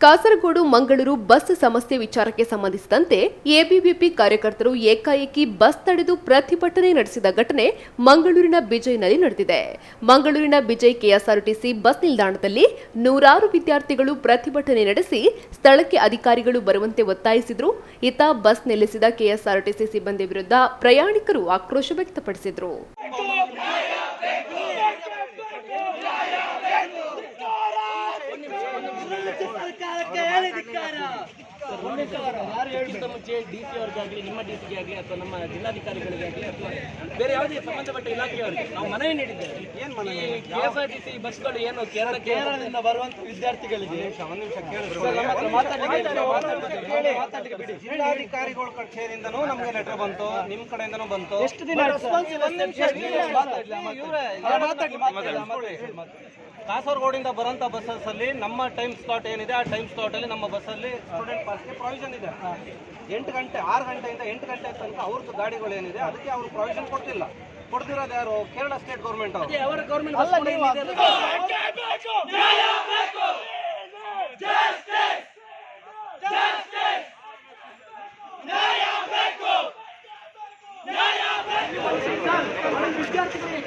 Kasaragod Mangaluru bus ಸಮಸ್ಯೆ ವಿಚಾರಕ್ಕೆ ಸಂಬಂಧಿಸಿದಂತೆ ಎಬಿವಿಪಿ ಕಾರ್ಯಕರ್ತರು ಏಕಾಏಕಿ ಬಸ್ ತಡೆದು ಪ್ರತಿಭಟನೆ ನಡೆಸಿದ ಘಟನೆ ಮಂಗಳೂರಿನ ಬಿಜೈನಲ್ಲಿ ನಡೆದಿದೆ. ಮಂಗಳೂರಿನ ಬಿಜೈ ಕೆಎಸ್ಆರ್ಟಿಸಿ ಬಸ್ ನಿಲ್ದಾಣದಲ್ಲಿ ನೂರಾರು ವಿದ್ಯಾರ್ಥಿಗಳು ಪ್ರತಿಭಟನೆ ನಡೆಸಿ ಸ್ಥಳಕ್ಕೆ ಅಧಿಕಾರಿಗಳು ಬರುವಂತೆ ಒತ್ತಾಯಿಸಿದ್ರು. ಇತ್ತ ಬಸ್ ನಿಲ್ಲಿಸಿದ ಕೆಎಸ್ಆರ್ಟಿಸಿ ಸಿಬ್ಬಂದಿ ವಿರುದ್ಧ ಪ್ರಯಾಣಿಕರು ಆಕ್ರೋಶ ವ್ಯಕ್ತಪಡಿಸಿದರು. ಮುಂಚೆ ಡಿಸಿ ಅವರಿಗಾಗಲಿ ನಿಮ್ಮ ಡಿಸಿಗೆ ಆಗಲಿ ಅಥವಾ ನಮ್ಮ ಜಿಲ್ಲಾಧಿಕಾರಿಗಳಿಗಾಗಲಿ ಅಥವಾ ಬೇರೆ ಯಾವುದೇ ಸಂಬಂಧಪಟ್ಟ ಇಲಾಖೆಯವರಿಗೆ ನಾವು ಮನವಿ ನೀಡಿದ್ದೇವೆ. ಕೆಎಸ್ಆರ್ಟಿಸಿ ಬಸ್ಗಳು ಏನು ಕೇರಳದಿಂದ ಬರುವಂತ ವಿದ್ಯಾರ್ಥಿಗಳಿಗೆ ಜಿಲ್ಲಾಧಿಕಾರಿಗಳ ಕಚೇರಿಯಿಂದನೂ ನಮಗೆ ಲೆಟರ್ ಬಂತು, ನಿಮ್ಮ ಕಡೆಯಿಂದನೂ ಬಂತು. ಎಷ್ಟು ದಿನ ಕಾಸರಗೋಡಿಂದ ಬರೋಂಥ ಬಸ್ಸಸ್ ಅಲ್ಲಿ ನಮ್ಮ ಟೈಮ್ ಸ್ಲಾಟ್ ಏನಿದೆ ಆ ಟೈಮ್ ಸ್ಲಾಟ್ ಅಲ್ಲಿ ನಮ್ಮ ಬಸ್ಸಲ್ಲಿ ಸ್ಟೂಡೆಂಟ್ ಪಾಸ್ಗೆ ಪ್ರಾವಿಷನ್ ಇದೆ. 8 ಗಂಟೆ 6 ಗಂಟೆಯಿಂದ 8 ಗಂಟೆ ತನಕ ಅವ್ರದ್ದು ಗಾಡಿಗಳು ಏನಿದೆ ಅದಕ್ಕೆ ಅವರು ಪ್ರಾವಿಷನ್ ಕೊಡ್ತಿಲ್ಲ. ಕೊಡ್ತಿರೋದು ಯಾರು? ಕೇರಳ ಸ್ಟೇಟ್ ಗೌರ್ಮೆಂಟ್ ಅವರು. ವಿದ್ಯಾರ್ಥಿಗಳು